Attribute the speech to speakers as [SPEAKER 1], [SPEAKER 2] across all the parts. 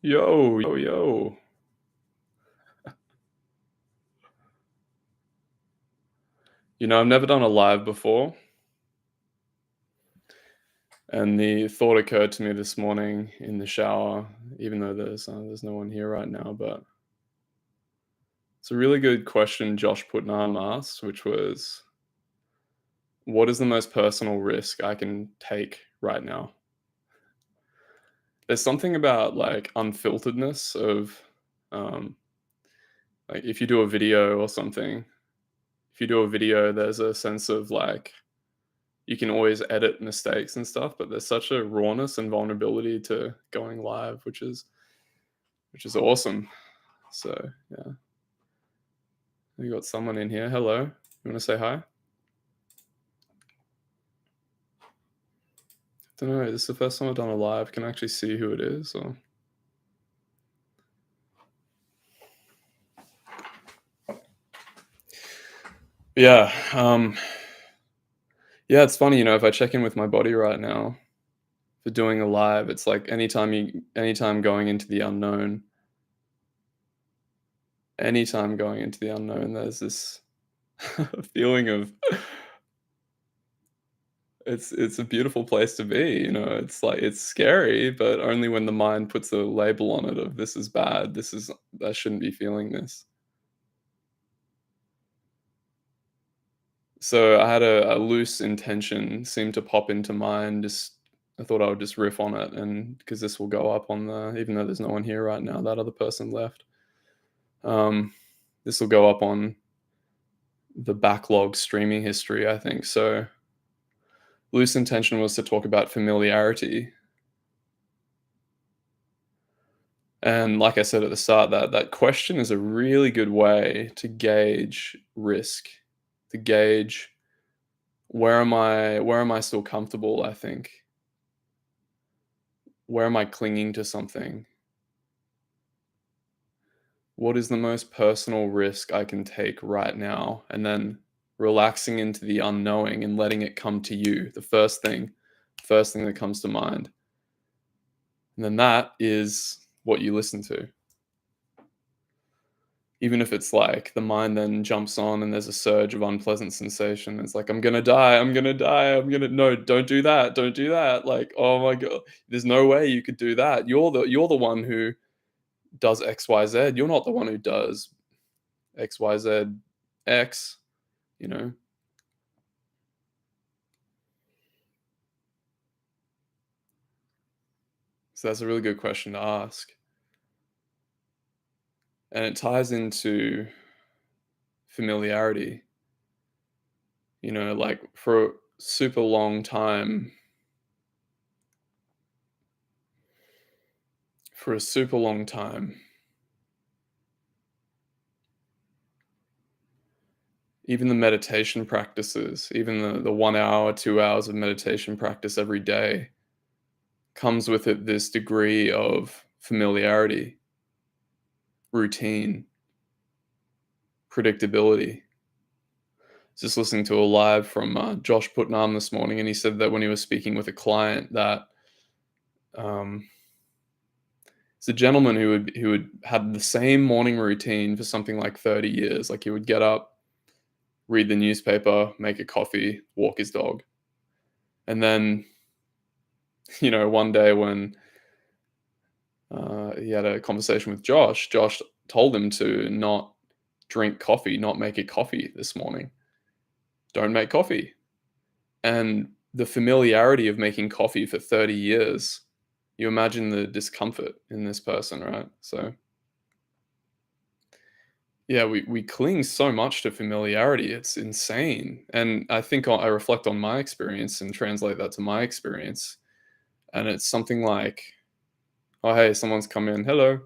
[SPEAKER 1] Yo, yo, yo. I've never done a live before, and the thought occurred to me this morning in the shower, even though there's no one here right now. But it's a really good question Josh Putnam asked, which was, "What is the most personal risk I can take right now?" There's something about like unfilteredness of, um, like if you do a video or something. If you do a video, there's a sense of like you can always edit mistakes and stuff, but there's such a rawness and vulnerability to going live, which is awesome. So yeah, we got someone in here. Hello, you want to say hi? Don't know. This is the first time I've done a live. Can I actually see who it is? Or yeah, yeah. It's funny, if I check in with my body right now for doing a live, it's like anytime going into the unknown, there's this feeling of it's a beautiful place to be. It's like it's scary, but only when the mind puts a label on it of this is bad, I shouldn't be feeling this. So I had a loose intention seem to pop into mind. Just I thought I would just riff on it, and because this will go up on the even though there's no one here right now, that other person left. Um, this will go up on the backlog streaming history, I think. So loose intention was to talk about familiarity. And like I said at the start, that question is a really good way to gauge risk, to gauge where am I still comfortable, I think. Where am I clinging to something? What is the most personal risk I can take right now? And then relaxing into the unknowing and letting it come to you. The first thing that comes to mind. And then that is what you listen to. Even if it's like the mind then jumps on and there's a surge of unpleasant sensation, it's like, "I'm gonna die, I'm gonna die, I'm gonna" "No, don't do that," like, "Oh my god, there's no way you could do that. You're the one who does XYZ, you're not the one who does XYZ X," you know? So that's a really good question to ask, and it ties into familiarity. Like, for a super long time for a super long time even the meditation practices, even the 1 hour, 2 hours of meditation practice every day comes with it this degree of familiarity, routine, predictability. Just listening to a live from Josh Putnam this morning, and he said that when he was speaking with a client that um, it's a gentleman who would had the same morning routine for something like 30 years. Like he would get up, read the newspaper, make a coffee, walk his dog, and then one day when he had a conversation with Josh. Josh told him to not drink coffee, not make a coffee this morning. Don't make coffee. And the familiarity of making coffee for 30 years, you imagine the discomfort in this person, right? So, yeah, we cling so much to familiarity. It's insane. And I think I reflect on my experience and translate that to my experience. And it's something like, oh, hey, someone's come in. Hello.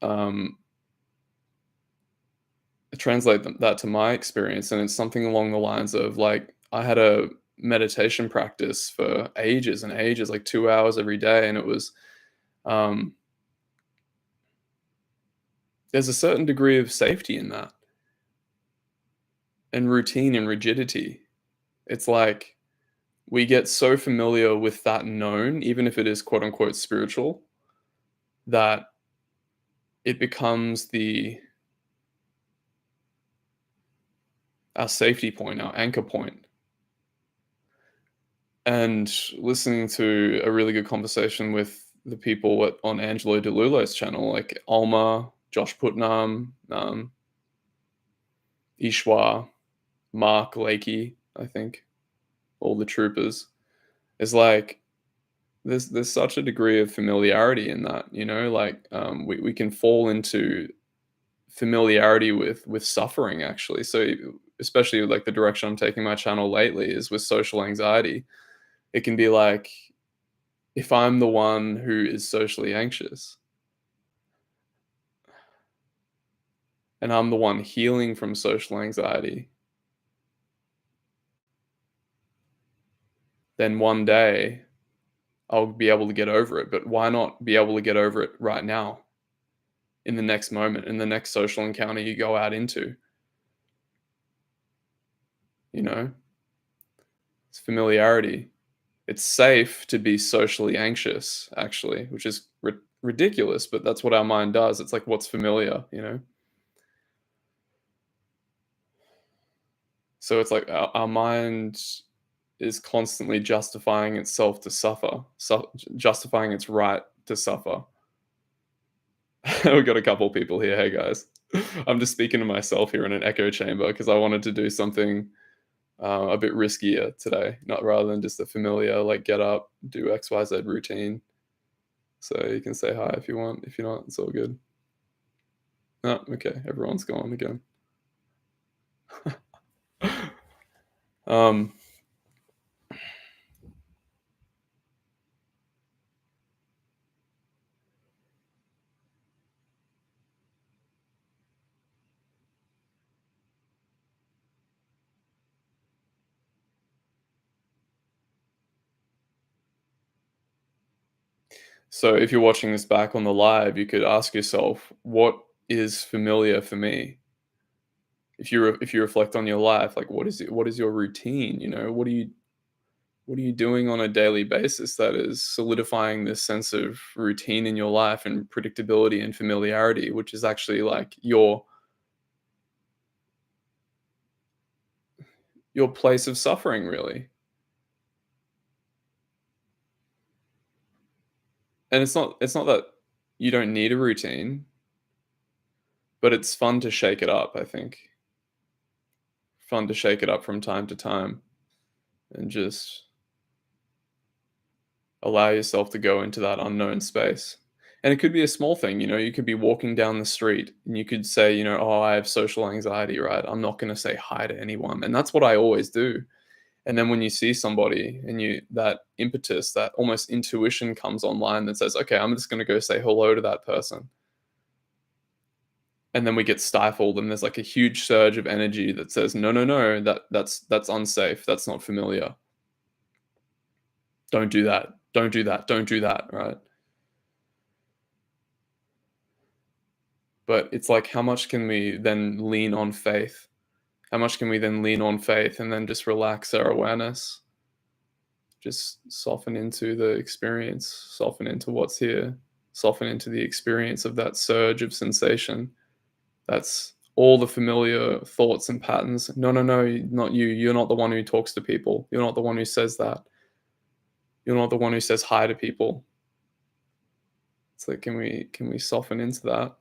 [SPEAKER 1] Um, translate that to my experience, and it's something along the lines of like I had a meditation practice for ages and ages, like 2 hours every day, and it was um, there's a certain degree of safety in that, and routine and rigidity. It's like we get so familiar with that known, even if it is quote unquote spiritual, that it becomes the our safety point, our anchor point. And listening to a really good conversation with the people on Angelo Dilullo's channel, like Alma, Josh Putnam, Ishwa, Mark Lakey, I think, all the troopers, is like there's such a degree of familiarity in that, like we can fall into familiarity with suffering actually. So especially like the direction I'm taking my channel lately is with social anxiety. It can be like if I'm the one who is socially anxious and I'm the one healing from social anxiety, then one day I'll be able to get over it. But why not be able to get over it right now, in the next moment, in the next social encounter you go out into? You know, it's familiarity. It's safe to be socially anxious, actually, which is ridiculous, but that's what our mind does. It's like what's familiar? So it's like our mind is constantly justifying itself to suffer, justifying its right to suffer. We've got a couple people here. Hey guys, I'm just speaking to myself here in an echo chamber because I wanted to do something a bit riskier today, not rather than just a familiar like get up, do XYZ routine. So you can say hi if you want. If you're not, it's all good. Oh, okay. Everyone's gone again. um, so if you're watching this back on the live, you could ask yourself, what is familiar for me? If you reflect on your life, like what is it? What is your routine? What are you doing on a daily basis that is solidifying this sense of routine in your life and predictability and familiarity, which is actually like your place of suffering, really. And it's not that you don't need a routine, but it's fun to shake it up, I think. Fun to shake it up from time to time and just allow yourself to go into that unknown space. And it could be a small thing, you could be walking down the street and you could say, "Oh, I have social anxiety, right? I'm not going to say hi to anyone." And that's what I always do. And then when you see somebody and that impetus, that almost intuition comes online that says, "Okay, I'm just going to go say hello to that person." And then we get stifled and there's like a huge surge of energy that says, "No, no, no, that's unsafe. That's not familiar. Don't do that. Don't do that. Don't do that," right? But it's like, how much can we then lean on faith? How much can we then lean on faith and then just relax our awareness? Just soften into the experience, soften into what's here, soften into the experience of that surge of sensation. That's all the familiar thoughts and patterns. No, no, no, not you. You're not the one who talks to people. You're not the one who says that. You're not the one who says hi to people. It's like, can we soften into that?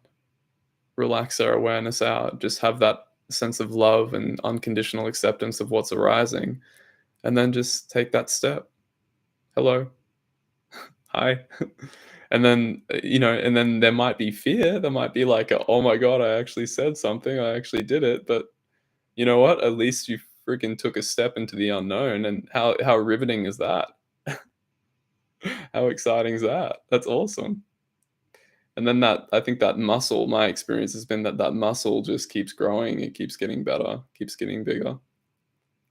[SPEAKER 1] Relax our awareness out, just have that sense of love and unconditional acceptance of what's arising, and then just take that step. Hello, hi. And then there might be fear. There might be like, oh my God, I actually said something. I actually did it. But you know what? At least you freaking took a step into the unknown. And how riveting is that? How exciting is that? That's awesome. And then I think that muscle, my experience has been that muscle just keeps growing. It keeps getting better, keeps getting bigger,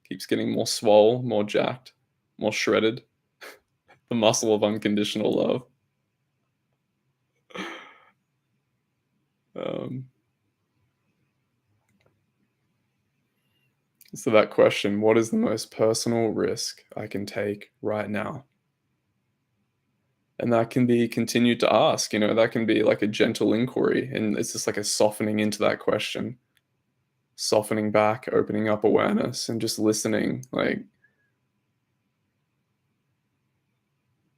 [SPEAKER 1] keeps getting more swole, more jacked, more shredded. The muscle of unconditional love. Um, so that question, what is the most personal risk I can take right now? And that can be continued to ask, that can be like a gentle inquiry. And it's just like a softening into that question, softening back, opening up awareness, and just listening, like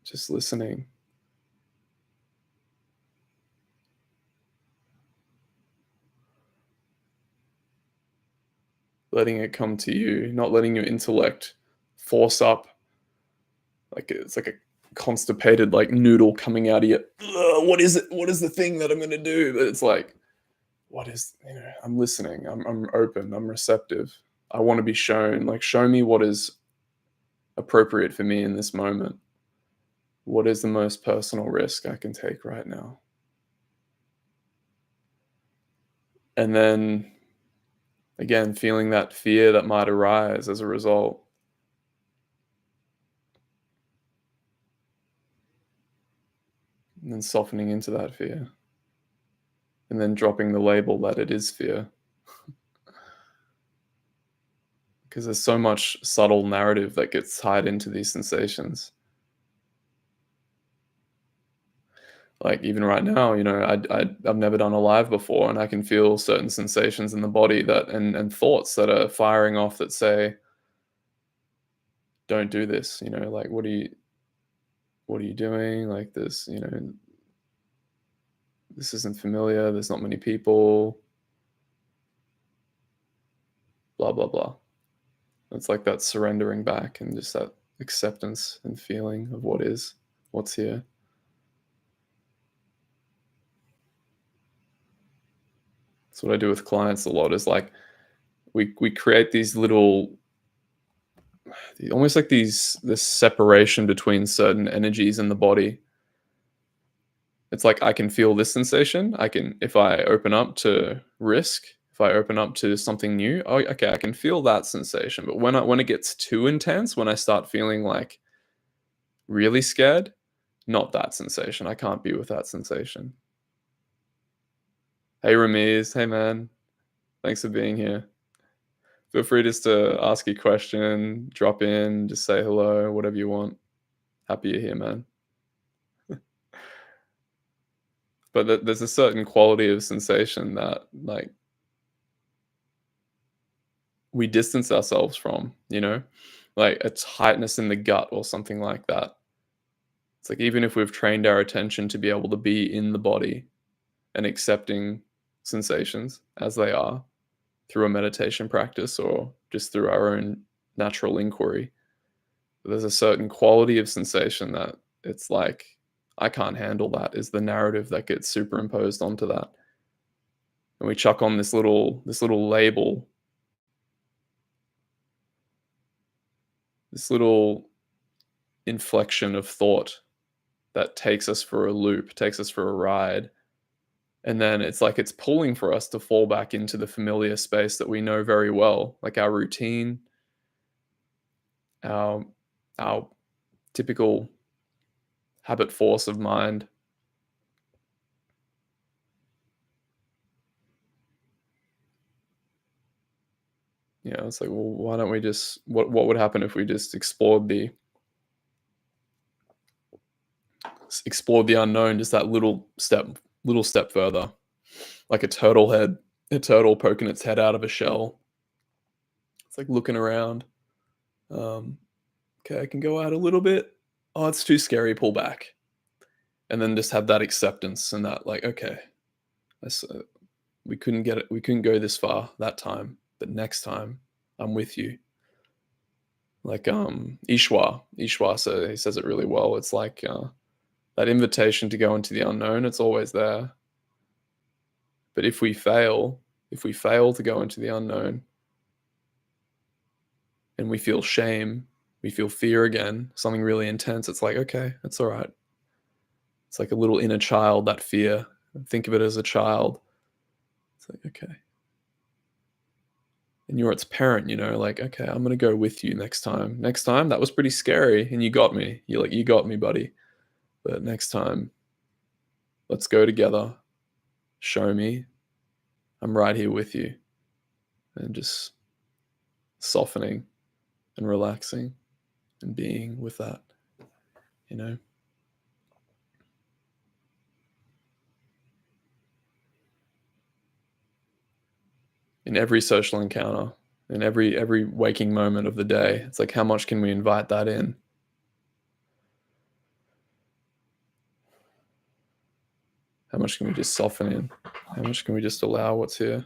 [SPEAKER 1] just listening. Letting it come to you, not letting your intellect force up, like it's like a constipated like noodle coming out of you. "Ugh, what is it? What is the thing that I'm gonna do?" But it's like, what is, I'm listening, I'm open, I'm receptive. I want to be shown, like, show me what is appropriate for me in this moment. What is the most personal risk I can take right now? And then again, feeling that fear that might arise as a result, and then softening into that fear, and then dropping the label that it is fear. Because there's so much subtle narrative that gets tied into these sensations. Like even right now, I've never done a live before, and I can feel certain sensations in the body that and thoughts that are firing off that say, "Don't do this." Like, what are you doing? Like this, this isn't familiar. There's not many people. Blah blah blah. It's like that surrendering back and just that acceptance and feeling of what is, what's here. That's what I do with clients a lot. Is like we create these little, almost like this separation between certain energies in the body. It's like I can feel this sensation. I can, if I open up to risk, if I open up to something new, oh, okay, I can feel that sensation. But when it gets too intense, when I start feeling like really scared, not that sensation. I can't be with that sensation. Hey Ramiz, hey man, thanks for being here. Feel free just to ask a question, drop in, just say hello, whatever you want. Happy you're here, man. But there's a certain quality of sensation that, like, we distance ourselves from, like a tightness in the gut or something like that. It's like even if we've trained our attention to be able to be in the body and accepting sensations as they are through a meditation practice or just through our own natural inquiry, there's a certain quality of sensation that it's like, I can't handle that, is the narrative that gets superimposed onto that. And we chuck on this little label, this little inflection of thought that takes us for a loop, takes us for a ride. And then it's like it's pulling for us to fall back into the familiar space that we know very well, like our routine, our our typical habit force of mind. It's like, well, why don't we just, what would happen if we just explored the unknown, just that little step further, like a turtle poking its head out of a shell. It's like looking around. Um, okay, I can go out a little bit. Oh, it's too scary. Pull back, and then just have that acceptance and that, like, okay, that's, we couldn't get it. We couldn't go this far that time, but next time, I'm with you. Like Ishwa, so he says it really well. It's like that invitation to go into the unknown. It's always there, but if we fail to go into the unknown, and we feel shame, we feel fear again, something really intense. It's like, okay, it's all right. It's like a little inner child, that fear. Think of it as a child. It's like, okay. And you're its parent, like, okay, I'm going to go with you next time. Next time, that was pretty scary and you got me. You're like, you got me, buddy. But next time, let's go together. Show me. I'm right here with you. And just softening and relaxing and being with that, you know? in every social encounter, in every waking moment of the day. It's like, how much can we invite that in? How much can we just soften in? How much can we just allow what's here?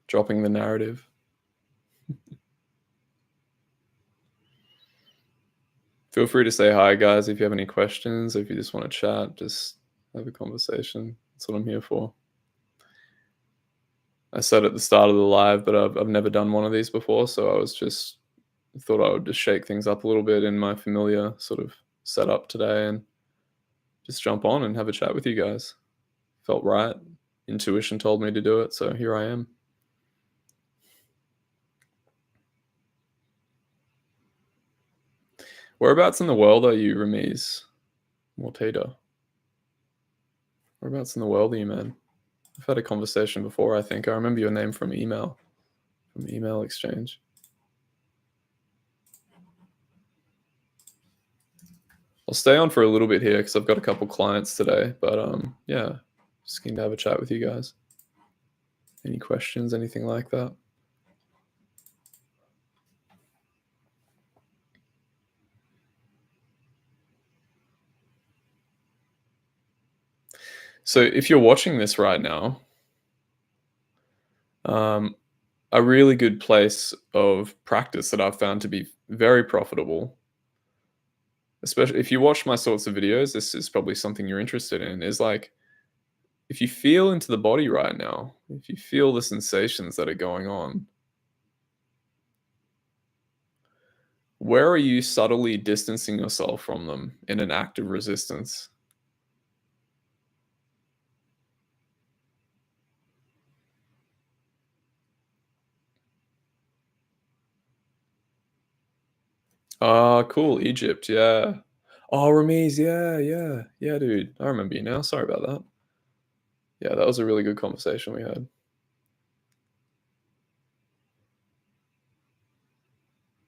[SPEAKER 1] Dropping the narrative. Feel free to say hi, guys, if you have any questions, or if you just want to chat, just have a conversation. That's what I'm here for. I said at the start of the live, but I've never done one of these before, so I was just thought I would just shake things up a little bit in my familiar sort of setup today and just jump on and have a chat with you guys. Felt right. Intuition told me to do it, so here I am. Whereabouts in the world are you, Ramiz Mortada? Whereabouts in the world are you, man? I've had a conversation before, I think. I remember your name from email exchange. I'll stay on for a little bit here because I've got a couple clients today, but yeah, just keen to have a chat with you guys. Any questions, anything like that? So if you're watching this right now, a really good place of practice that I've found to be very profitable, especially if you watch my sorts of videos, this is probably something you're interested in, is like, if you feel into the body right now, if you feel the sensations that are going on, where are you subtly distancing yourself from them in an act of resistance? Ah, cool. Egypt, yeah. Oh, Ramiz, yeah, dude. I remember you now. Sorry about that. Yeah, that was a really good conversation we had.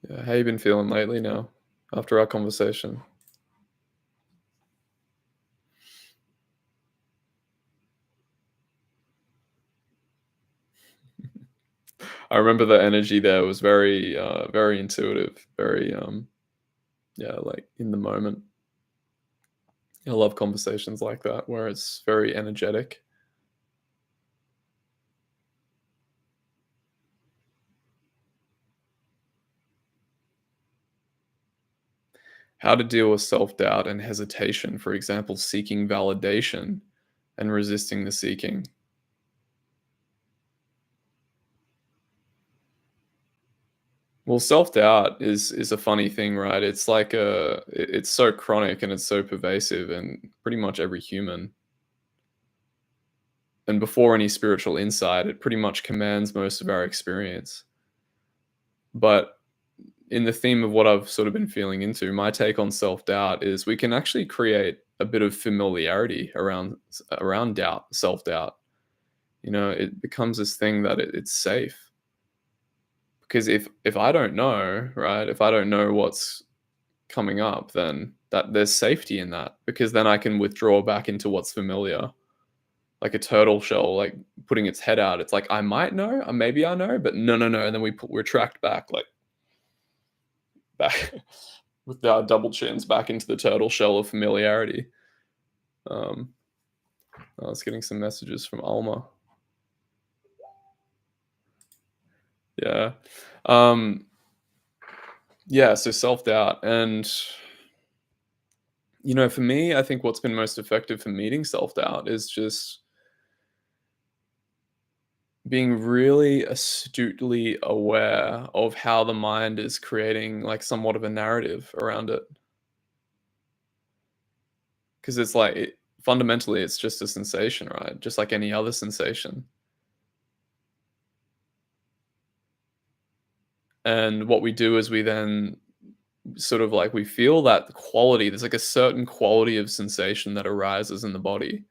[SPEAKER 1] Yeah, how you been feeling lately now after our conversation? I remember the energy there was very intuitive, very yeah, like in the moment. I love conversations like that where it's very energetic. How to deal with self-doubt and hesitation, for example, seeking validation and resisting the seeking. Well, self-doubt is a funny thing, right? It's like it's so chronic and it's so pervasive in pretty much every human. And before any spiritual insight, it pretty much commands most of our experience. But in the theme of what I've sort of been feeling into, my take on self-doubt is we can actually create a bit of familiarity around doubt, self-doubt. You know, it becomes this thing that it's safe. Because if I don't know, right? If I don't know what's coming up, then that there's safety in that because then I can withdraw back into what's familiar. Like a turtle shell, like putting its head out. It's like I might know, or maybe I know, but no, and then we're tracked back, like back with our double chins back into the turtle shell of familiarity. Um, I was getting some messages from Alma. Yeah, um, yeah. So self doubt, and for me, I think what's been most effective for meeting self doubt is just being really astutely aware of how the mind is creating like somewhat of a narrative around it. Because it's like fundamentally, it's just a sensation, right? Just like any other sensation. And what we do is we then sort of like we feel that quality. There's like a certain quality of sensation that arises in the body.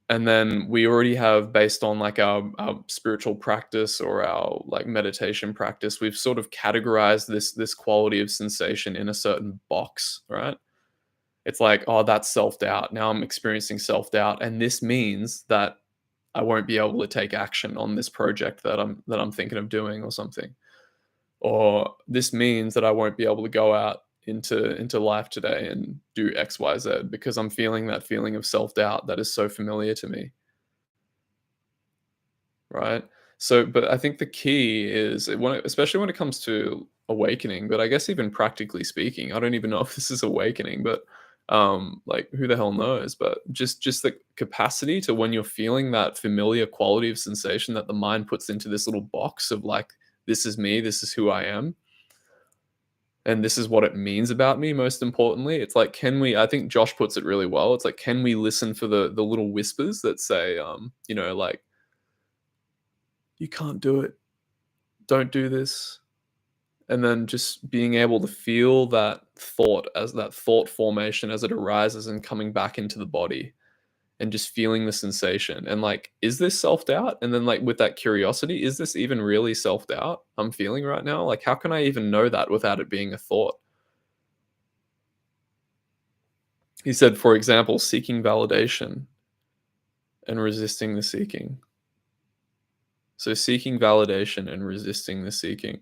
[SPEAKER 1] And then we already have, based on like our spiritual practice or our like meditation practice, we've sort of categorized this quality of sensation in a certain box, right? It's like, oh, that's self doubt. Now I'm experiencing self doubt, and this means that I won't be able to take action on this project that I'm thinking of doing or something. Or this means that I won't be able to go out into life today and do XYZ because I'm feeling that feeling of self-doubt that is so familiar to me, right? So, but I think the key is especially when it comes to awakening, but I guess even practically speaking, I don't even know if this is awakening, but like who the hell knows? But just the capacity to, when you're feeling that familiar quality of sensation that the mind puts into this little box of like, this is me, this is who I am, and this is what it means about me. Most importantly, it's like, can we, I think Josh puts it really well, it's like, can we listen for the little whispers that say, like, you can't do it, don't do this. And then just being able to feel that thought, as that thought formation as it arises and coming back into the body, and just feeling the sensation and like, is this self-doubt? And then like with that curiosity, is this even really self-doubt I'm feeling right now? Like, how can I even know that without it being a thought? He said, for example, seeking validation and resisting the seeking. So seeking validation and resisting the seeking.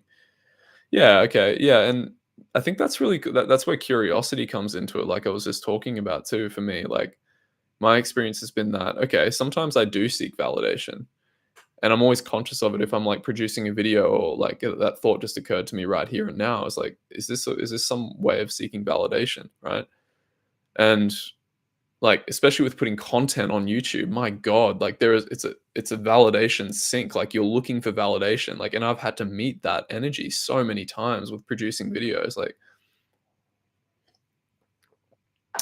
[SPEAKER 1] Yeah, okay. Yeah, and I think that's really good. That's where curiosity comes into it, like I was just talking about too for me. Like my experience has been that, okay, sometimes I do seek validation. And I'm always conscious of it if I'm like producing a video, or like that thought just occurred to me right here and now. It's like, is this some way of seeking validation, right? And like, especially with putting content on YouTube, my god, like there is it's a validation sink. Like you're looking for validation. Like, and I've had to meet that energy so many times with producing videos. Like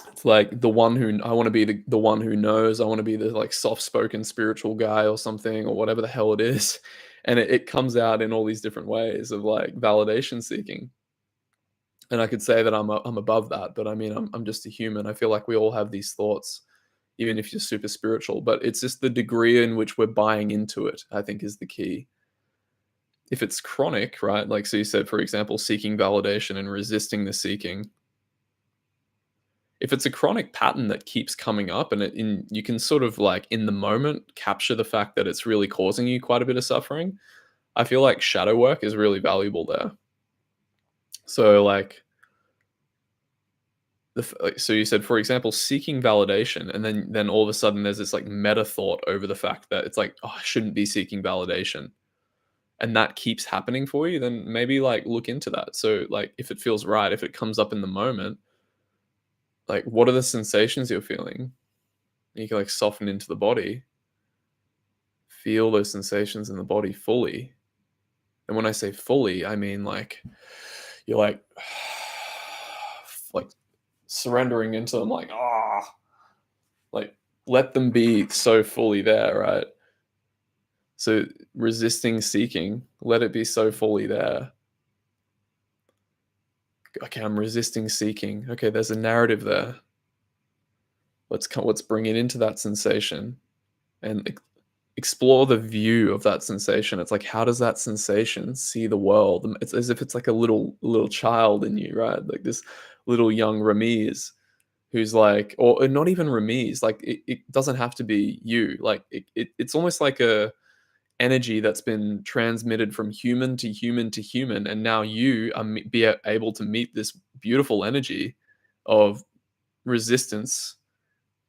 [SPEAKER 1] it's like the one who I want to be, the one who knows. I want to be the like soft spoken spiritual guy or something, or whatever the hell it is. And it comes out in all these different ways of like validation seeking. And I could say that I'm above that, but I mean I'm just a human. I feel like we all have these thoughts, even if you're super spiritual. But it's just the degree in which we're buying into it, I think, is the key. If it's chronic, right? Like, so you said, for example, seeking validation and resisting the seeking. If it's a chronic pattern that keeps coming up, and you can sort of like in the moment capture the fact that it's really causing you quite a bit of suffering, I feel like shadow work is really valuable there. So like like, so you said, for example, seeking validation, and then all of a sudden there's this like meta thought over the fact that it's like, oh, I shouldn't be seeking validation, and that keeps happening for you. Then maybe like look into that. So like, if it feels right, if it comes up in the moment, like what are the sensations you're feeling? You can like soften into the body, feel those sensations in the body fully. And when I say fully, I mean like you're like like surrendering into them, like like let them be so fully there, right? So resisting seeking, let it be so fully there. Okay, I'm resisting seeking. Okay, there's a narrative there. Let's bring it into that sensation and explore the view of that sensation. It's like, how does that sensation see the world? It's as if it's like a little child in you, right? Like this little young Ramiz who's like, or not even Ramiz, like it doesn't have to be you. Like it's almost like a energy that's been transmitted from human to human to human, and now you are able to meet this beautiful energy of resistance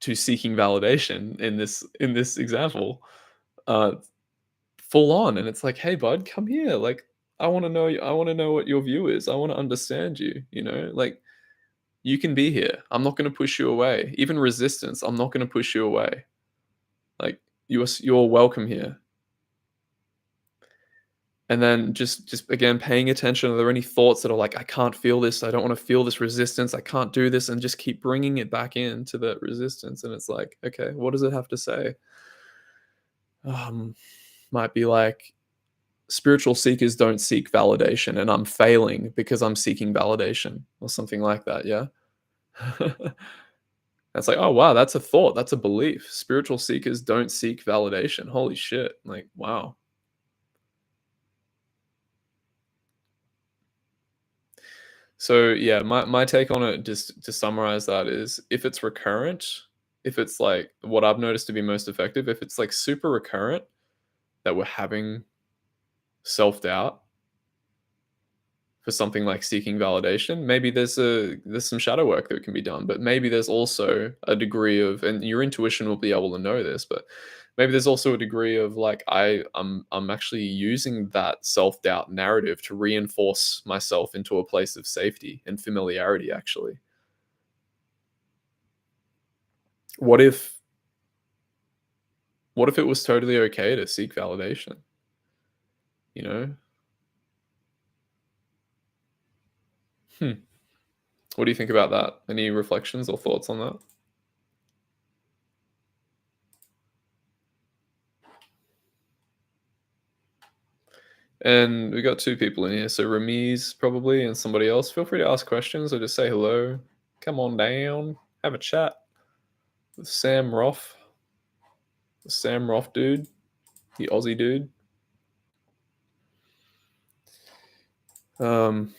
[SPEAKER 1] to seeking validation in this example, uh full on. And it's like, hey bud, come here, like I want to know what your view is. I want to understand you, like you can be here. I'm not going to push you away. Even resistance, I'm not going to push you away. Like you're welcome here. And then just again paying attention, are there any thoughts that are like, I can't feel this, I don't want to feel this resistance, I can't do this, and just keep bringing it back into the resistance. And it's like, okay, what does it have to say? um might be like, spiritual seekers don't seek validation, and I'm failing because I'm seeking validation, or something like that. Yeah. That's like, oh wow, that's a thought, that's a belief. Spiritual seekers don't seek validation. Holy shit. Like, wow. So yeah, my take on it, just to summarize that, is if it's recurrent, if it's like what I've noticed to be most effective, if it's like super recurrent that we're having self-doubt for something like seeking validation, maybe there's some shadow work that can be done, but maybe there's also a degree of, and your intuition will be able to know this, but maybe there's also a degree of like I'm actually using that self-doubt narrative to reinforce myself into a place of safety and familiarity actually. What if what if it was totally okay to seek validation, you know? Hmm. What do you think about that? Any reflections or thoughts on that? And we got two people in here, so Ramiz probably and somebody else. Feel free to ask questions or just say hello. Come on down, have a chat with Sam Roth dude, the Aussie dude. Um,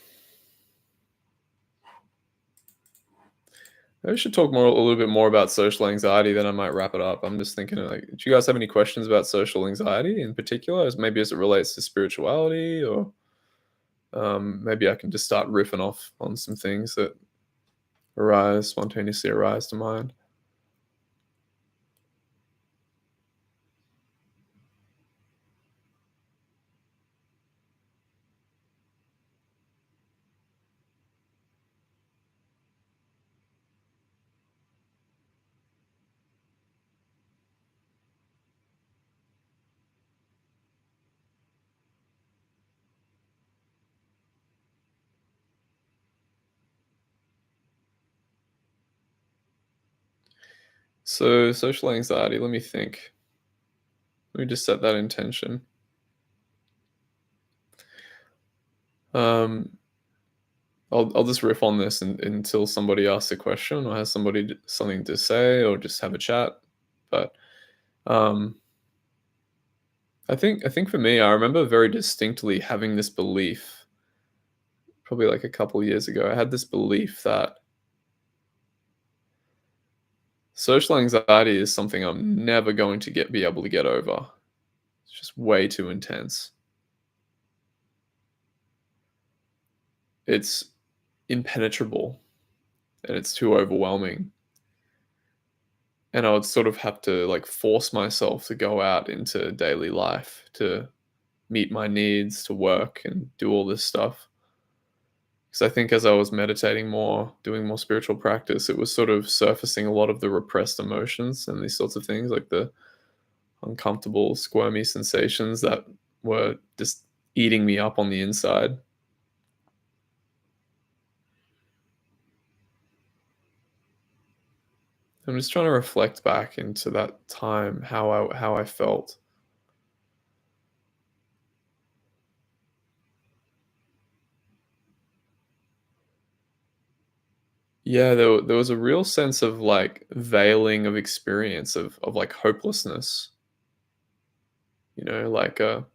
[SPEAKER 1] I should talk more a little bit more about social anxiety. Then I might wrap it up. I'm just thinking, like, do you guys have any questions about social anxiety in particular, as maybe as it relates to spirituality, or maybe I can just start riffing off on some things that spontaneously arise to mind. So social anxiety. Let me think. Let me just set that intention. Um, I'll just riff on this until somebody asks a question or has something to say or just have a chat. But um, I think for me, I remember very distinctly having this belief. Probably like a couple years ago, I had this belief that social anxiety is something I'm never going to be able to get over. It's just way too intense. It's impenetrable and it's too overwhelming. And I would sort of have to like force myself to go out into daily life to meet my needs, to work and do all this stuff. Because I think as I was meditating more, doing more spiritual practice, it was sort of surfacing a lot of the repressed emotions and these sorts of things, like the uncomfortable, squirmy sensations that were just eating me up on the inside. I'm just trying to reflect back into that time, how I felt. Yeah, there was a real sense of like veiling of experience of like hopelessness, like a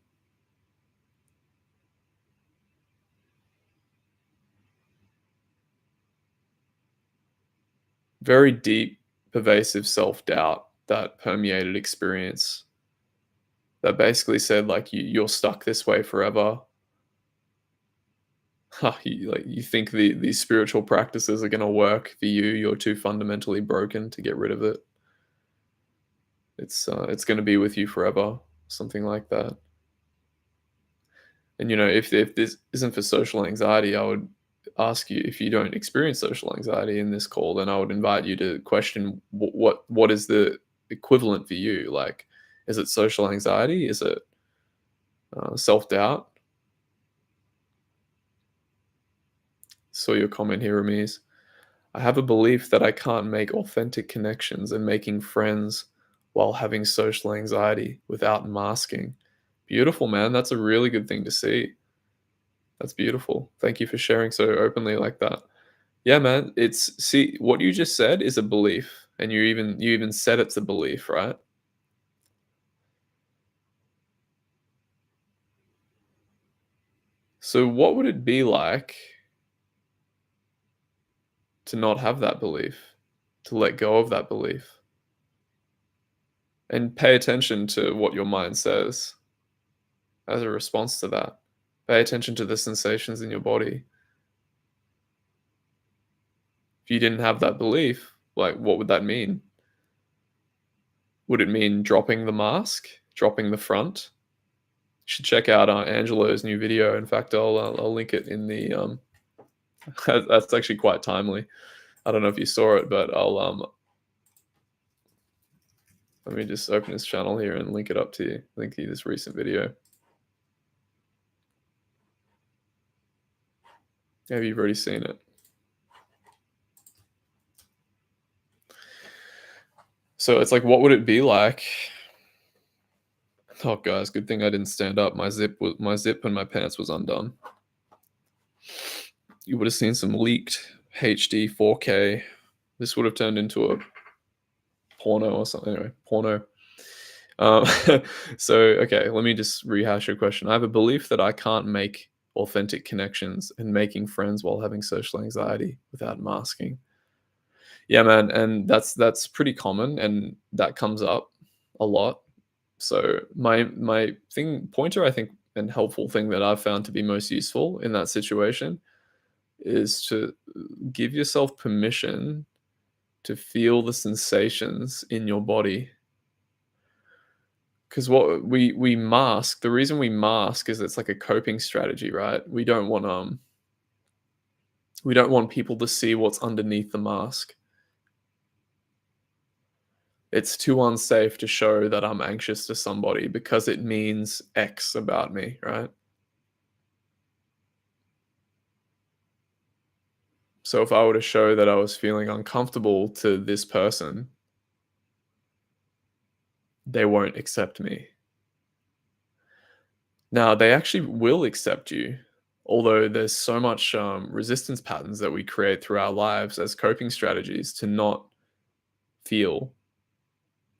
[SPEAKER 1] very deep, pervasive self doubt that permeated experience. That basically said like you're stuck this way forever. You think these spiritual practices are going to work for you. You're too fundamentally broken to get rid of it. It's going to be with you forever, something like that. And if this isn't for social anxiety, I would ask you, if you don't experience social anxiety in this call, then I would invite you to question what is the equivalent for you. Like, is it social anxiety? Is it self doubt? Saw your comment here, Ramiz. I have a belief that I can't make authentic connections and making friends while having social anxiety without masking. Beautiful, man. That's a really good thing to see. That's beautiful. Thank you for sharing so openly like that. Yeah, man. See what you just said is a belief, and you even said it's a belief, right? So what would it be like to not have that belief, to let go of that belief? And pay attention to what your mind says as a response to that. Pay attention to the sensations in your body. If you didn't have that belief, like, what would that mean? Would it mean dropping the mask? Dropping the front? You should check out Angelo's new video. In fact, I'll link it in the that's actually quite timely. I don't know if you saw it, but I'll let me just open his channel here and link it up to you. Link to this recent video. Maybe you've already seen it. So it's like, what would it be like? Oh, guys, good thing I didn't stand up. My zip and my pants was undone. You would have seen some leaked HD 4K. This would have turned into a porno or something. Anyway, porno. Um, so, okay, let me just rehash your question. I have a belief that I can't make authentic connections and making friends while having social anxiety without masking. Yeah, man, and that's pretty common, and that comes up a lot. So my thing pointer, I think, and helpful thing that I've found to be most useful in that situation is to give yourself permission to feel the sensations in your body. Because what we mask, the reason we mask is it's like a coping strategy, right? We don't want people to see what's underneath the mask. It's too unsafe to show that I'm anxious to somebody because it means X about me, right? So if I were to show that I was feeling uncomfortable to this person, they won't accept me. Now, they actually will accept you, although there's so much resistance patterns that we create through our lives as coping strategies to not feel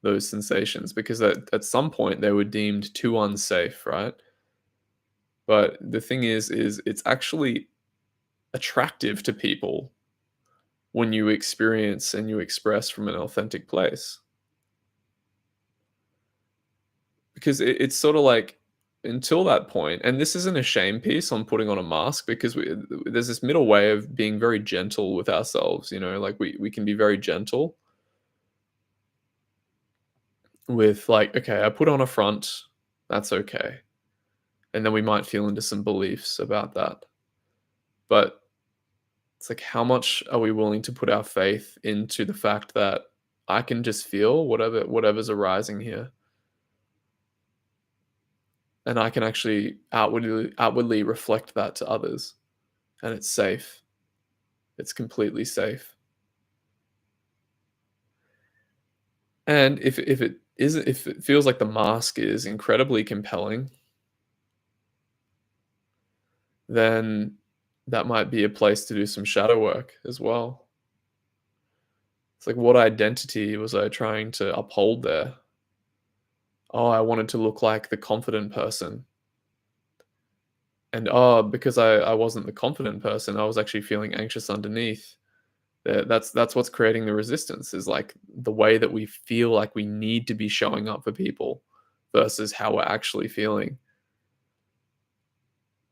[SPEAKER 1] those sensations because at some point they were deemed too unsafe, right? But the thing is it's actually attractive to people when you experience and you express from an authentic place. Because it's sort of like until that point, and this isn't a shame piece on putting on a mask because there's this middle way of being very gentle with ourselves, like we can be very gentle with like, okay, I put on a front, that's okay. And then we might feel into some beliefs about that. But it's like, how much are we willing to put our faith into the fact that I can just feel whatever's arising here, and I can actually outwardly reflect that to others, and it's safe. It's completely safe. And if it feels like the mask is incredibly compelling, then that might be a place to do some shadow work as well. It's like, what identity was I trying to uphold there? Oh, I wanted to look like the confident person. And oh, because I wasn't the confident person, I was actually feeling anxious underneath. That's what's creating the resistance is like the way that we feel like we need to be showing up for people versus how we're actually feeling.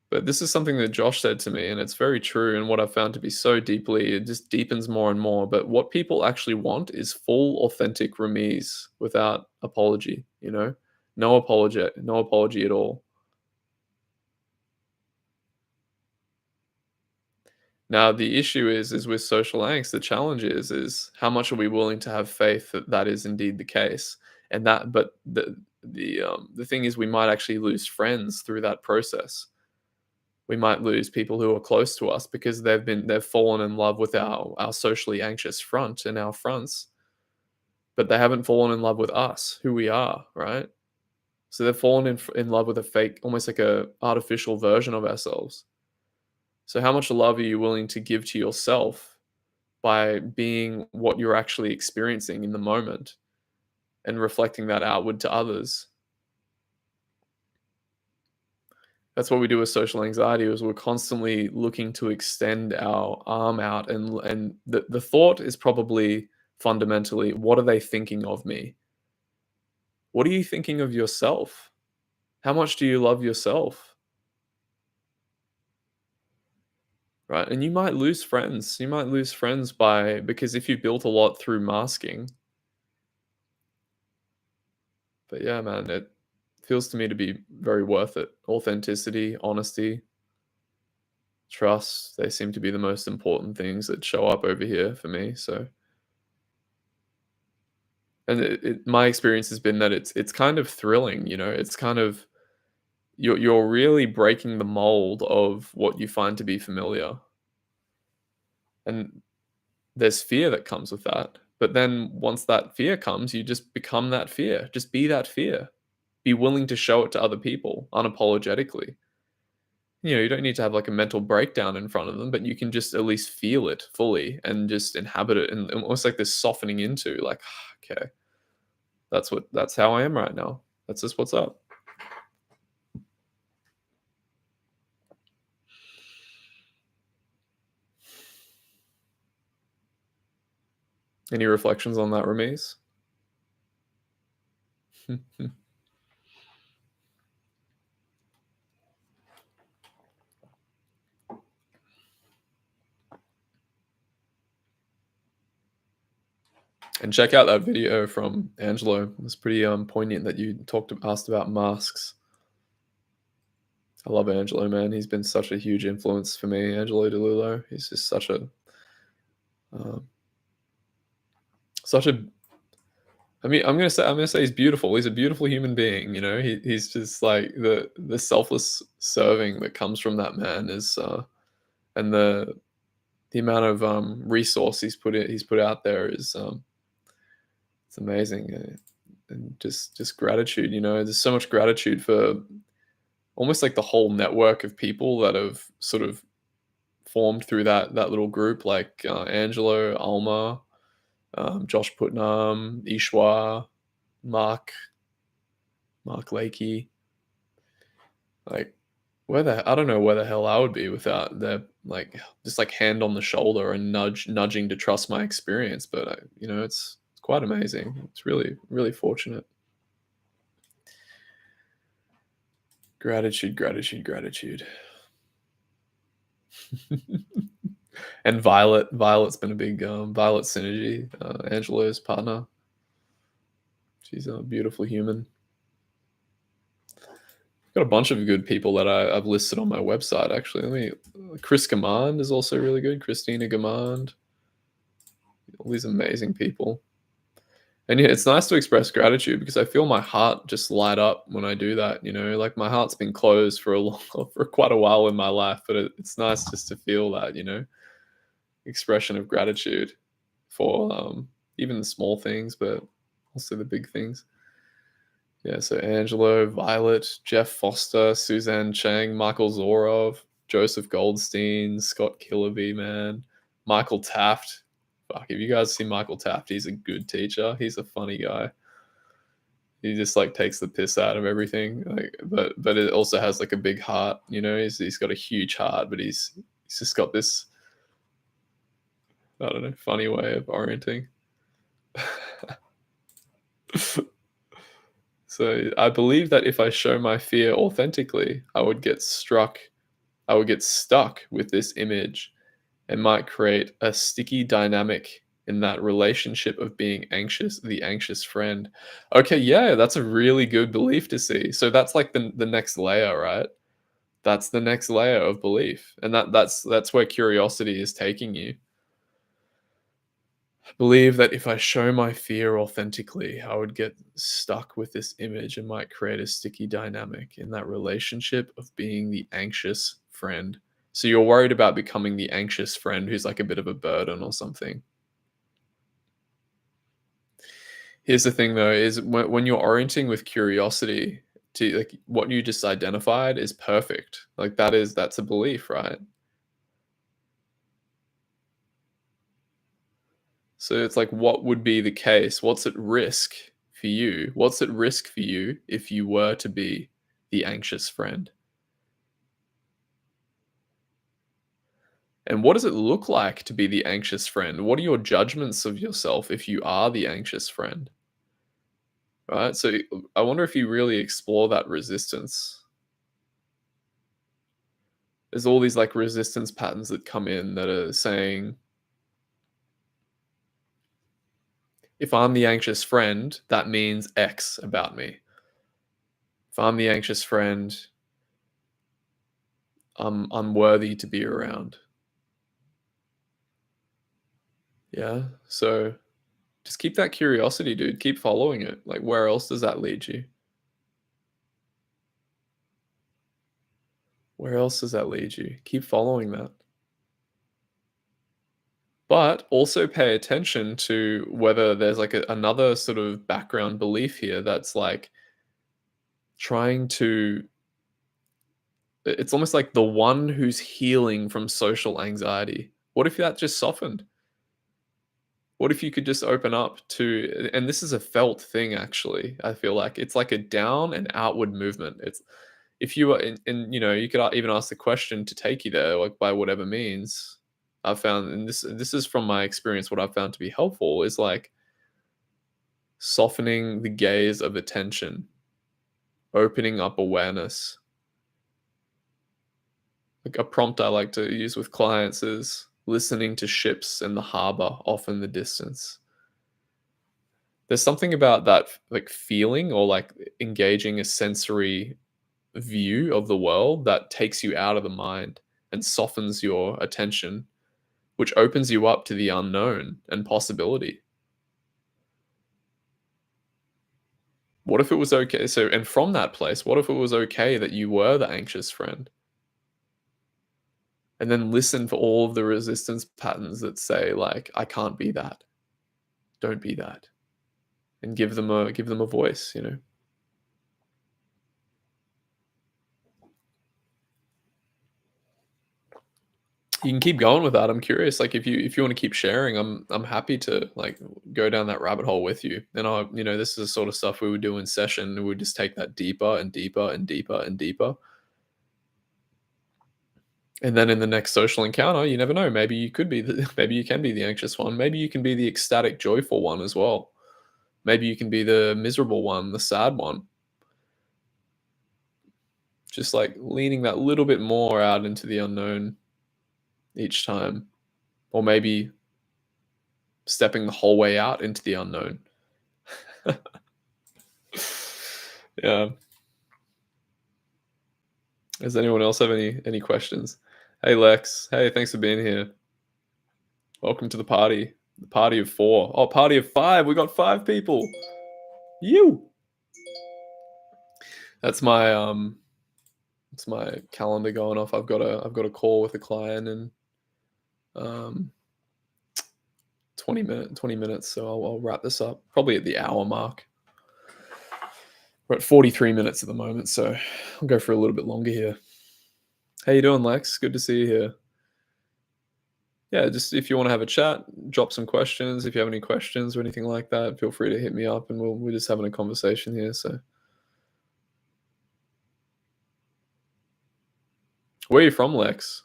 [SPEAKER 1] But this is something that Josh said to me, and it's very true. And what I've found to be so deeply, it just deepens more and more. But what people actually want is full, authentic remise without apology. No apology at all. Now the issue is with social angst, the challenge is how much are we willing to have faith that that is indeed the case? And that but the thing is we might actually lose friends through that process. We might lose people who are close to us because they've fallen in love with our socially anxious front and our fronts, but they haven't fallen in love with us, who we are, right? So they've fallen in love with a fake, almost like a artificial version of ourselves. So how much love are you willing to give to yourself by being what you're actually experiencing in the moment and reflecting that outward to others? That's what we do with social anxiety is we're constantly looking to extend our arm out and the thought is probably fundamentally, what are they thinking of me? What are you thinking of yourself? How much do you love yourself? Right? And you might lose friends. You might lose friends by because if you built a lot through masking. But yeah, man, it feels to me to be very worth it. Authenticity, honesty, trust, they seem to be the most important things that show up over here for me. So, and my experience has been that it's kind of thrilling, you know. It's kind of you're really breaking the mold of what you find to be familiar, and there's fear that comes with that. But then once that fear comes, you just become that fear. Just be that fear. Be willing to show it to other people unapologetically. You know, you don't need to have like a mental breakdown in front of them, but you can just at least feel it fully and just inhabit it and almost like this softening into like, okay, that's how I am right now. That's just what's up. Any reflections on that, Rameez? And check out that video from Angelo. It was pretty poignant that you asked about masks. I love Angelo, man. He's been such a huge influence for me. Angelo Dilullo. He's just um, such a. I mean, I'm gonna say he's beautiful. He's a beautiful human being. You know, he's just like the selfless serving that comes from that man is, and the amount of resource he's put out there is it's amazing. And just gratitude. You know, there's so much gratitude for almost like the whole network of people that have sort of formed through that little group, like Angelo, Alma, Josh Putnam, Ishwa, Mark, Mark Lakey. Like, I don't know where the hell I would be without their like just like hand on the shoulder and nudging to trust my experience. But you know, it's quite amazing. It's really fortunate. Gratitude, gratitude, gratitude. And Violet's been a big Violet Synergy, Angelo's partner. She's a beautiful human. Got a bunch of good people that I've listed on my website. Actually, Chris Gamand is also really good. Christina Gamand, all these amazing people. And yeah, it's nice to express gratitude because I feel my heart just light up when I do that. You know, like my heart's been closed for for quite a while in my life, but it's nice just to feel that. You know, expression of gratitude for even the small things, but also the big things. Yeah, so Angelo, Violet, Jeff Foster, Suzanne Chang, Michael Zorov, Joseph Goldstein, Scott Kiloby, man, Michael Taft. Fuck, if you guys see Michael Taft, he's a good teacher. He's a funny guy. He just like takes the piss out of everything. Like, but it also has like a big heart. You know, he's got a huge heart, but he's just got this I don't know funny way of orienting. So I believe that if I show my fear authentically, I would get stuck with this image and might create a sticky dynamic in that relationship of being anxious, the anxious friend. Okay, yeah, that's a really good belief to see. So that's like the next layer, right? That's the next layer of belief. And that's where curiosity is taking you. Believe that if I show my fear authentically, I would get stuck with this image and might create a sticky dynamic in that relationship of being the anxious friend. So you're worried about becoming the anxious friend who's like a bit of a burden or something. Here's the thing though, is when you're orienting with curiosity to like what you just identified is perfect. Like that's a belief, right? So it's like, what would be the case? What's at risk for you? What's at risk for you if you were to be the anxious friend? And what does it look like to be the anxious friend? What are your judgments of yourself if you are the anxious friend? right? So I wonder if you really explore that resistance. There's all these like resistance patterns that come in that are saying, if I'm the anxious friend, that means X about me. If I'm the anxious friend, I'm unworthy to be around. Yeah. So just keep that curiosity, dude. Keep following it. Like, where else does that lead you? Where else does that lead you? Keep following that. But also pay attention to whether there's like another sort of background belief here that's like trying to, it's almost like the one who's healing from social anxiety. What if that just softened? What if you could just open up to, and this is a felt thing actually, I feel like it's like a down and outward movement. It's, if you are and you know, you could even ask the question to take you there, like by whatever means. I've found, and this is from my experience, what I've found to be helpful is like softening the gaze of attention, opening up awareness. Like a prompt I like to use with clients is listening to ships in the harbor off in the distance. There's something about that like feeling or like engaging a sensory view of the world that takes you out of the mind and softens your attention, which opens you up to the unknown and possibility. What if it was okay? So, and from that place, what if it was okay that you were the anxious friend? And then listen for all of the resistance patterns that say, like, I can't be that. Don't be that. And give them a voice, you know. You can keep going with that. I'm curious. Like if you want to keep sharing, I'm happy to like go down that rabbit hole with you. And I, you know, this is the sort of stuff we would do in session. We would just take that deeper and deeper and deeper and deeper. And then in the next social encounter, you never know. Maybe you could be the maybe you can be the anxious one. Maybe you can be the ecstatic, joyful one as well. Maybe you can be the miserable one, the sad one. Just like leaning that little bit more out into the unknown each time. Or maybe stepping the whole way out into the unknown. Yeah. Does anyone else have any questions? Hey Lex. Hey, thanks for being here. Welcome to the party. The party of four. Oh, party of five. We got five people. You. That's my it's my calendar going off. I've got a call with a client in um 20 minutes, so I'll wrap this up probably at the hour mark. We're at 43 minutes at the moment, so I'll go for a little bit longer here. How you doing, Lex? Good to see you here. Yeah, just if you want to have a chat, drop some questions. If you have any questions or anything like that, feel free to hit me up, and we're just having a conversation here. So, where are you from, Lex?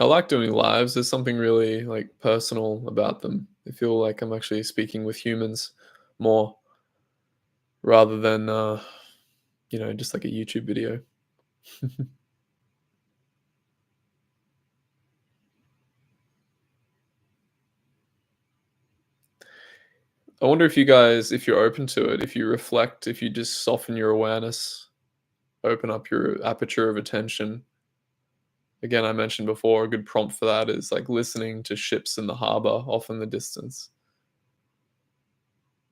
[SPEAKER 1] I like doing lives. There's something really like personal about them. I feel like I'm actually speaking with humans more rather than you know, just like a YouTube video. I wonder if you guys, if you're open to it, if you reflect, if you just soften your awareness, open up your aperture of attention. Again, I mentioned before, a good prompt for that is like listening to ships in the harbor off in the distance.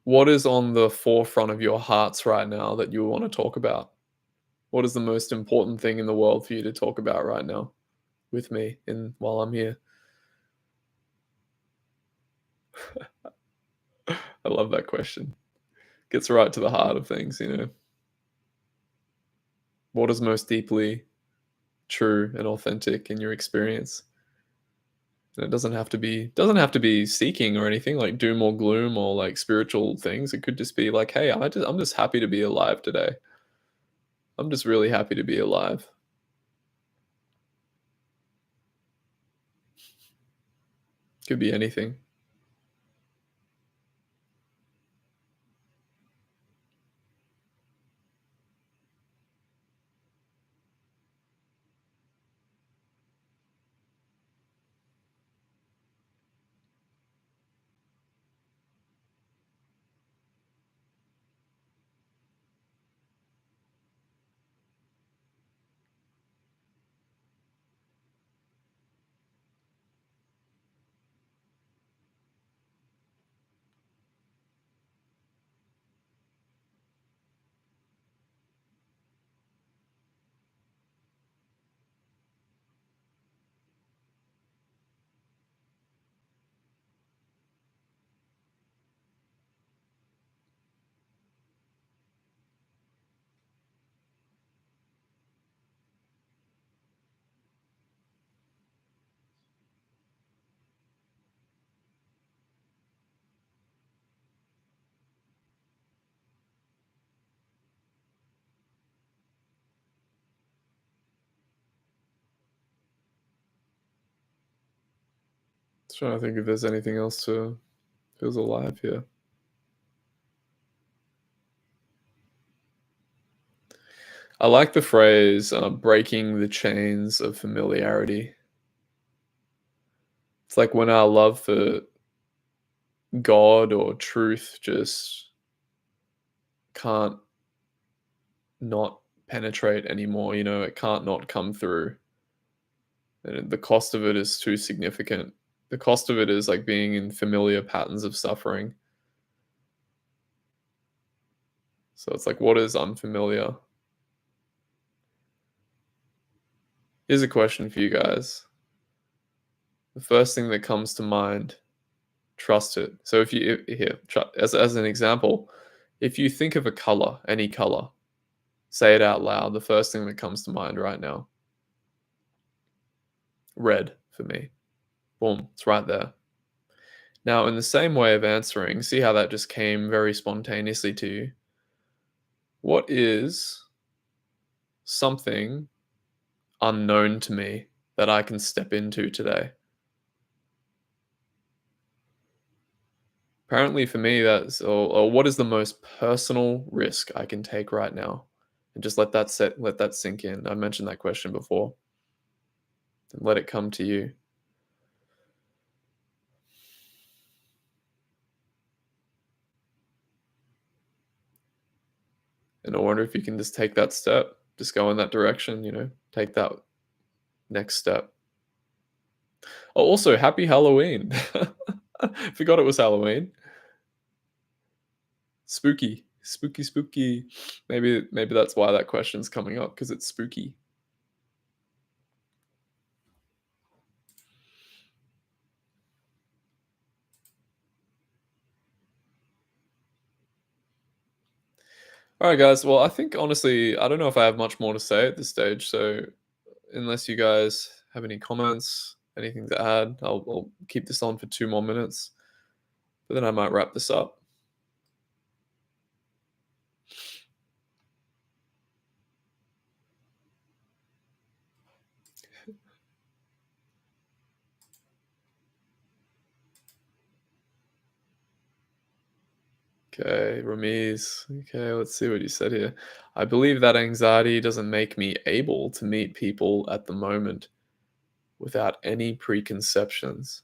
[SPEAKER 1] What is on the forefront of your hearts right now that you want to talk about? What is the most important thing in the world for you to talk about right now with me and while I'm here? I love that question. Gets right to the heart of things, you know. What is most deeply true and authentic in your experience? And it doesn't have to be seeking or anything like doom or gloom or like spiritual things. It could just be like, hey, I'm just happy to be alive today. I'm just really happy to be alive. Could be anything. Trying to think if there's anything else to feels alive here. I like the phrase breaking the chains of familiarity. It's like when our love for God or truth just can't not penetrate anymore, it can't not come through. And the cost of it is too significant. The cost of it is like being in familiar patterns of suffering. So it's like, what is unfamiliar? Here's a question for you guys. The first thing that comes to mind, trust it. So if you here, as an example, if you think of a color, any color, say it out loud. The first thing that comes to mind right now, red for me. Boom, it's right there. Now, in the same way of answering, see how that just came very spontaneously to you. What is something unknown to me that I can step into today? Apparently, for me, that's or what is the most personal risk I can take right now, and just let that sink in. I mentioned that question before, and let it come to you. And I wonder if you can just take that step, just go in that direction. Take that next step. Oh, also, happy Halloween! Forgot it was Halloween. Spooky, spooky, spooky. Maybe that's why that question's coming up because it's spooky. All right, guys. Well, I think honestly, I don't know if I have much more to say at this stage. So, unless you guys have any comments, anything to add, I'll keep this on for 2 more minutes, but then I might wrap this up. Okay, Ramiz. Okay, let's see what you said here. I believe that anxiety doesn't make me able to meet people at the moment without any preconceptions.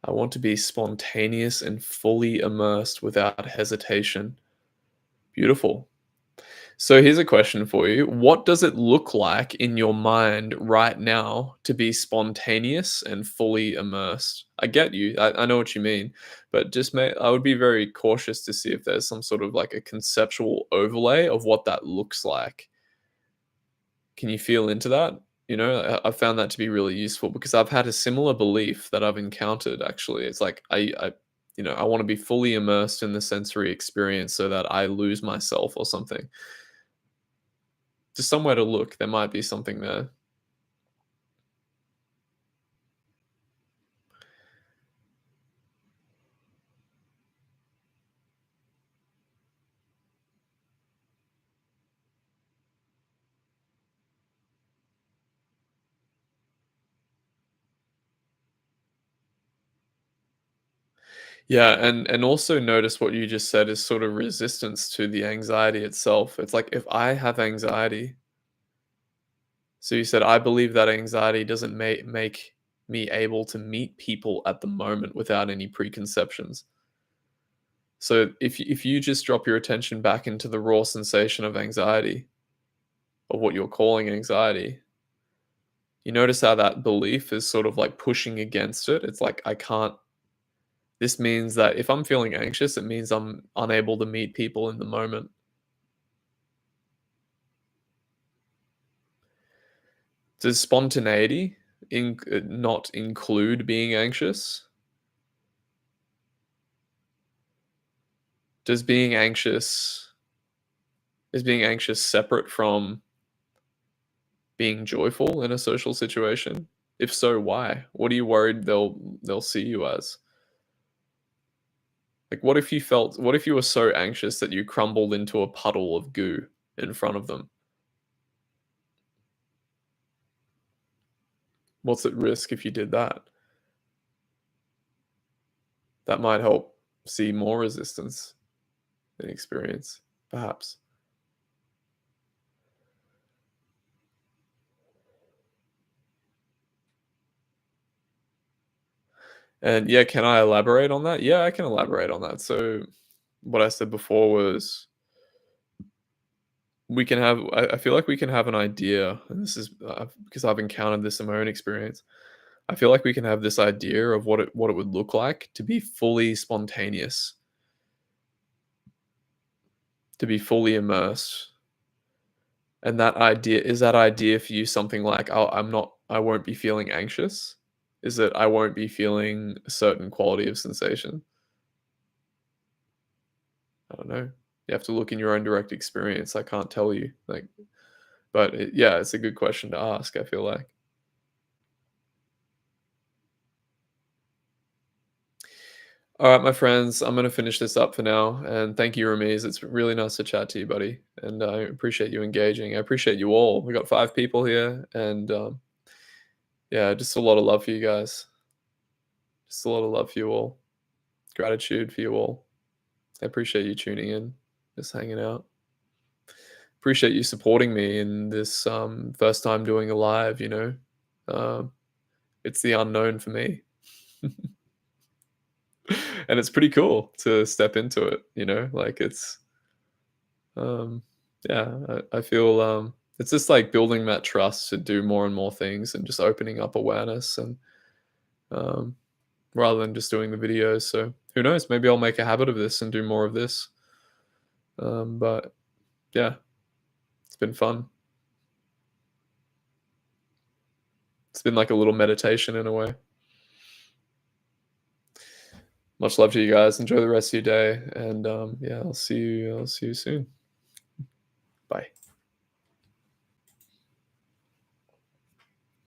[SPEAKER 1] I want to be spontaneous and fully immersed without hesitation. Beautiful. So here's a question for you. What does it look like in your mind right now to be spontaneous and fully immersed? I get you. I know what you mean, but I would be very cautious to see if there's some sort of like a conceptual overlay of what that looks like. Can you feel into that? I found that to be really useful because I've had a similar belief that I've encountered actually. It's like I want to be fully immersed in the sensory experience so that I lose myself or something. Just somewhere to look. There might be something there. Yeah, and also notice what you just said is sort of resistance to the anxiety itself. It's like if I have anxiety, so you said I believe that anxiety doesn't make me able to meet people at the moment without any preconceptions. So if you just drop your attention back into the raw sensation of anxiety, of what you're calling anxiety, you notice how that belief is sort of like pushing against it. It's like I can't. This means that if I'm feeling anxious, it means I'm unable to meet people in the moment. Does spontaneity not include being anxious? Does being anxious is being anxious separate from being joyful in a social situation? If so, why? What are you worried they'll see you as? Like what if you were so anxious that you crumbled into a puddle of goo in front of them? What's at risk if you did that? That might help see more resistance in experience, perhaps. And yeah, can I elaborate on that? Yeah, I can elaborate on that. So what I said before was we can have I feel like we can have an idea, and this is because I've encountered this in my own experience. I feel like we can have this idea of what it would look like to be fully spontaneous, to be fully immersed. And that idea for you something like, "Oh, I won't be feeling anxious?" Is it I won't be feeling a certain quality of sensation? I don't know. You have to look in your own direct experience. I can't tell you. Like, but yeah, it's a good question to ask. I feel like. All right, my friends, I'm gonna finish this up for now. And thank you, Ramiz. It's really nice to chat to you, buddy. And I appreciate you engaging. I appreciate you all. We got 5 people here, and yeah, just a lot of love for you guys. Just a lot of love for you all. Gratitude for you all. I appreciate you tuning in, just hanging out. Appreciate you supporting me in this first time doing a live. Um, it's the unknown for me, and it's pretty cool to step into it. Like it's um, yeah, I feel it's just like building that trust to do more and more things, and just opening up awareness, and um, rather than just doing the videos. So who knows? Maybe I'll make a habit of this and do more of this. But yeah, it's been fun. It's been like a little meditation in a way. Much love to you guys. Enjoy the rest of your day, and yeah, I'll see you soon. Bye.